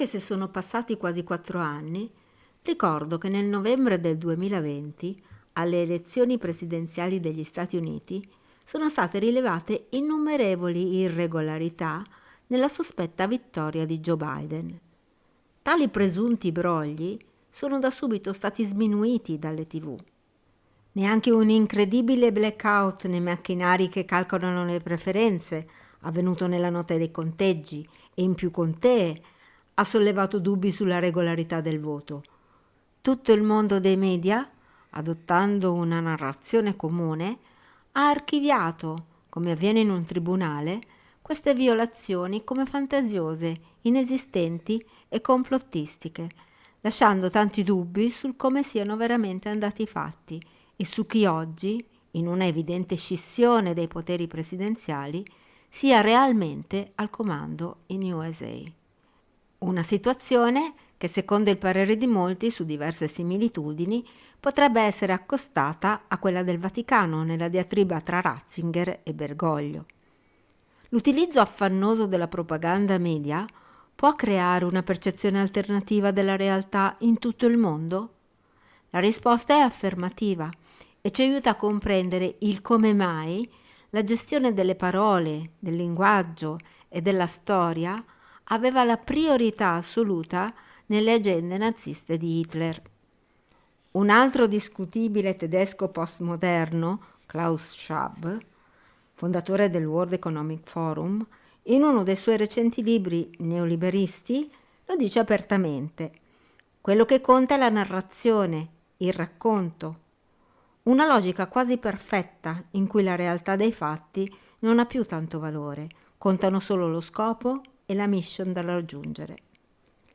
Anche se sono passati quasi 4 anni, ricordo che nel novembre del 2020, alle elezioni presidenziali degli Stati Uniti, sono state rilevate innumerevoli irregolarità nella sospetta vittoria di Joe Biden. Tali presunti brogli sono da subito stati sminuiti dalle TV. Neanche un incredibile blackout nei macchinari che calcolano le preferenze, avvenuto nella notte dei conteggi e in più contee, ha sollevato dubbi sulla regolarità del voto. Tutto il mondo dei media, adottando una narrazione comune, ha archiviato, come avviene in un tribunale, queste violazioni come fantasiose, inesistenti e complottistiche, lasciando tanti dubbi sul come siano veramente andati i fatti e su chi oggi, in una evidente scissione dei poteri presidenziali, sia realmente al comando in USA. Una situazione che, secondo il parere di molti su diverse similitudini, potrebbe essere accostata a quella del Vaticano nella diatriba tra Ratzinger e Bergoglio. L'utilizzo affannoso della propaganda media può creare una percezione alternativa della realtà in tutto il mondo? La risposta è affermativa e ci aiuta a comprendere il come mai la gestione delle parole, del linguaggio e della storia aveva la priorità assoluta nelle agende naziste di Hitler. Un altro discutibile tedesco postmoderno, Klaus Schwab, fondatore del World Economic Forum, in uno dei suoi recenti libri neoliberisti lo dice apertamente: quello che conta è la narrazione, il racconto, una logica quasi perfetta in cui la realtà dei fatti non ha più tanto valore, contano solo lo scopo e la mission da raggiungere.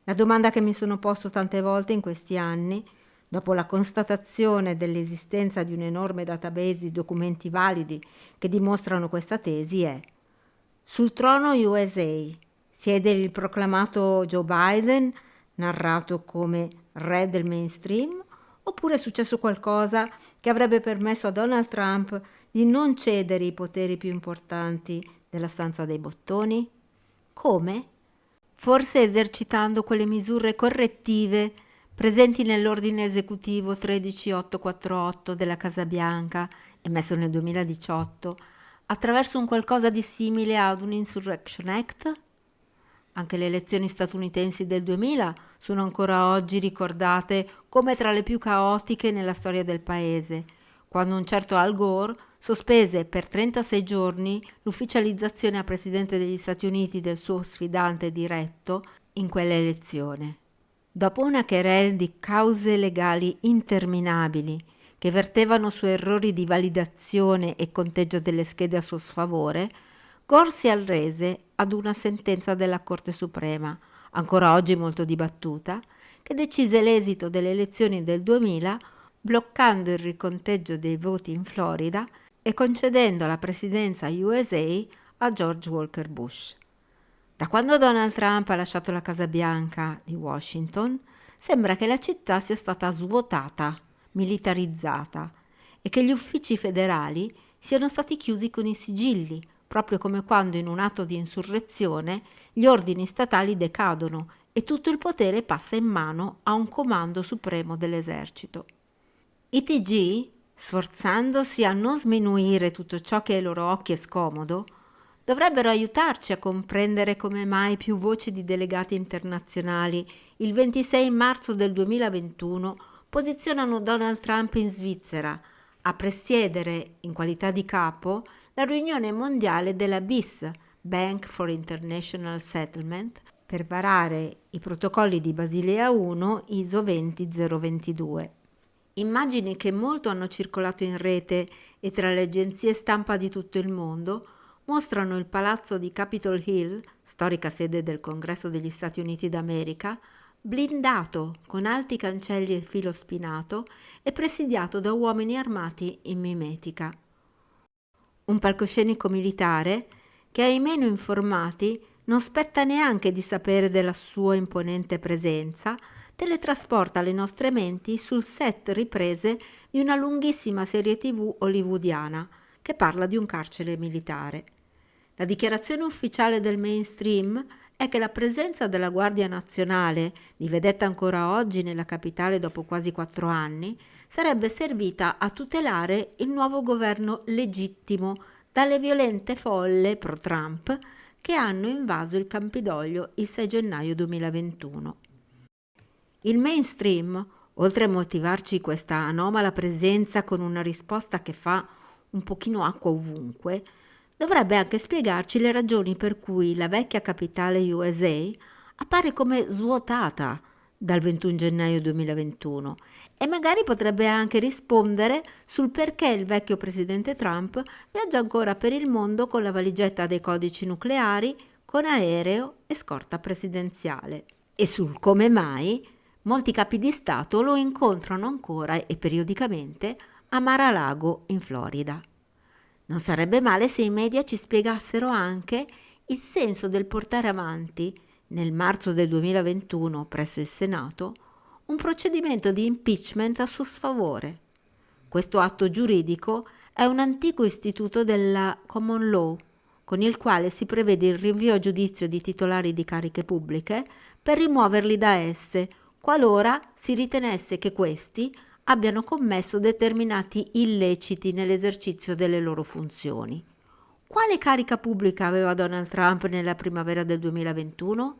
La domanda che mi sono posto tante volte in questi anni, dopo la constatazione dell'esistenza di un enorme database di documenti validi che dimostrano questa tesi, è: sul trono USA siede il proclamato Joe Biden, narrato come re del mainstream, oppure è successo qualcosa che avrebbe permesso a Donald Trump di non cedere i poteri più importanti della stanza dei bottoni? Come? Forse esercitando quelle misure correttive presenti nell'ordine esecutivo 13848 della Casa Bianca, emesso nel 2018, attraverso un qualcosa di simile ad un Insurrection Act? Anche le elezioni statunitensi del 2000 sono ancora oggi ricordate come tra le più caotiche nella storia del paese, quando un certo Al Gore sospese per 36 giorni l'ufficializzazione a presidente degli Stati Uniti del suo sfidante diretto in quella elezione. Dopo una querelle di cause legali interminabili che vertevano su errori di validazione e conteggio delle schede a suo sfavore, Gore si arrese ad una sentenza della Corte Suprema, ancora oggi molto dibattuta, che decise l'esito delle elezioni del 2000 bloccando il riconteggio dei voti in Florida e concedendo la presidenza USA a George Walker Bush. Da quando Donald Trump ha lasciato la Casa Bianca di Washington, sembra che la città sia stata svuotata, militarizzata e che gli uffici federali siano stati chiusi con i sigilli, proprio come quando in un atto di insurrezione gli ordini statali decadono e tutto il potere passa in mano a un comando supremo dell'esercito. I TG, sforzandosi a non sminuire tutto ciò che ai loro occhi è scomodo, dovrebbero aiutarci a comprendere come mai più voci di delegati internazionali il 26 marzo del 2021 posizionano Donald Trump in Svizzera a presiedere, in qualità di capo, la riunione mondiale della BIS, Bank for International Settlement, per varare i protocolli di Basilea 1 ISO 20022. Immagini che molto hanno circolato in rete e tra le agenzie stampa di tutto il mondo mostrano il palazzo di Capitol Hill, storica sede del Congresso degli Stati Uniti d'America, blindato con alti cancelli e filo spinato e presidiato da uomini armati in mimetica. Un palcoscenico militare che ai meno informati non spetta neanche di sapere della sua imponente presenza, teletrasporta le nostre menti sul set riprese di una lunghissima serie TV hollywoodiana che parla di un carcere militare. La dichiarazione ufficiale del mainstream è che la presenza della Guardia Nazionale, di vedetta ancora oggi nella capitale dopo quasi 4 anni, sarebbe servita a tutelare il nuovo governo legittimo dalle violente folle pro-Trump che hanno invaso il Campidoglio il 6 gennaio 2021. Il mainstream, oltre a motivarci questa anomala presenza con una risposta che fa un pochino acqua ovunque, dovrebbe anche spiegarci le ragioni per cui la vecchia capitale USA appare come svuotata dal 21 gennaio 2021 e magari potrebbe anche rispondere sul perché il vecchio presidente Trump viaggia ancora per il mondo con la valigetta dei codici nucleari, con aereo e scorta presidenziale, e sul come mai molti capi di Stato lo incontrano ancora e periodicamente a Mar-a-Lago in Florida. Non sarebbe male se i media ci spiegassero anche il senso del portare avanti, nel marzo del 2021 presso il Senato, un procedimento di impeachment a suo sfavore. Questo atto giuridico è un antico istituto della common law, con il quale si prevede il rinvio a giudizio di titolari di cariche pubbliche per rimuoverli da esse, qualora si ritenesse che questi abbiano commesso determinati illeciti nell'esercizio delle loro funzioni. Quale carica pubblica aveva Donald Trump nella primavera del 2021?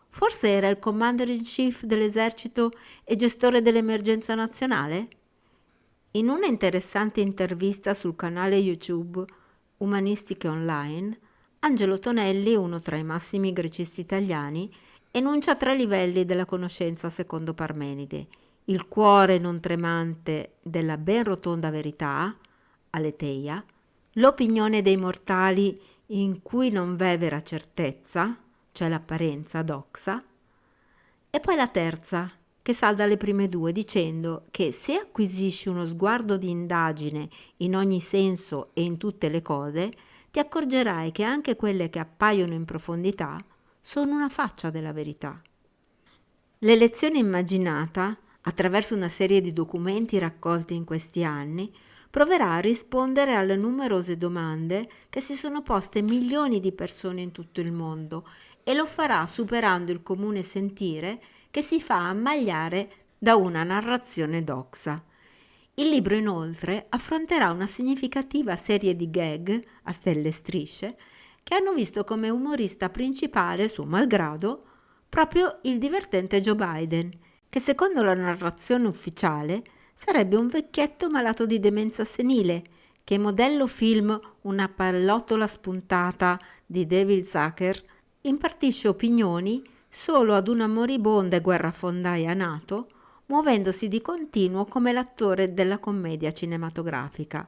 Forse era il Commander in Chief dell'esercito e gestore dell'emergenza nazionale? In una interessante intervista sul canale YouTube Umanistiche Online, Angelo Tonelli, uno tra i massimi grecisti italiani, enuncia 3 livelli della conoscenza secondo Parmenide: il cuore non tremante della ben rotonda verità, aletheia, l'opinione dei mortali in cui non v'è vera certezza, cioè l'apparenza, doxa, e poi la terza, che salda le prime 2 dicendo che se acquisisci uno sguardo di indagine in ogni senso e in tutte le cose, ti accorgerai che anche quelle che appaiono in profondità sono una faccia della verità. L'elezione immaginata, attraverso una serie di documenti raccolti in questi anni, proverà a rispondere alle numerose domande che si sono poste milioni di persone in tutto il mondo e lo farà superando il comune sentire che si fa ammagliare da una narrazione doxa. Il libro inoltre affronterà una significativa serie di gag a stelle e strisce che hanno visto come umorista principale, suo malgrado, proprio il divertente Joe Biden, che secondo la narrazione ufficiale sarebbe un vecchietto malato di demenza senile, che modello film Una pallottola spuntata di David Zucker impartisce opinioni solo ad una moribonda e guerrafondaia nato, muovendosi di continuo come l'attore della commedia cinematografica.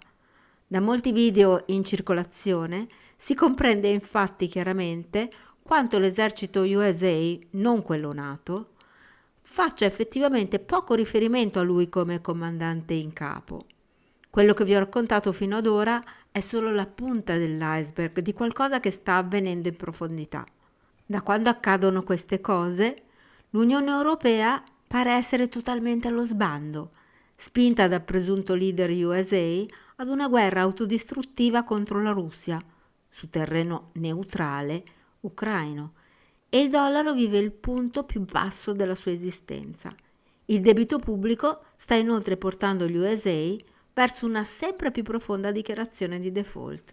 Da molti video in circolazione si comprende infatti chiaramente quanto l'esercito USA, non quello NATO, faccia effettivamente poco riferimento a lui come comandante in capo. Quello che vi ho raccontato fino ad ora è solo la punta dell'iceberg di qualcosa che sta avvenendo in profondità. Da quando accadono queste cose, l'Unione Europea pare essere totalmente allo sbando, spinta dal presunto leader USA ad una guerra autodistruttiva contro la Russia, su terreno neutrale ucraino, e il dollaro vive il punto più basso della sua esistenza. Il debito pubblico sta inoltre portando gli USA verso una sempre più profonda dichiarazione di default.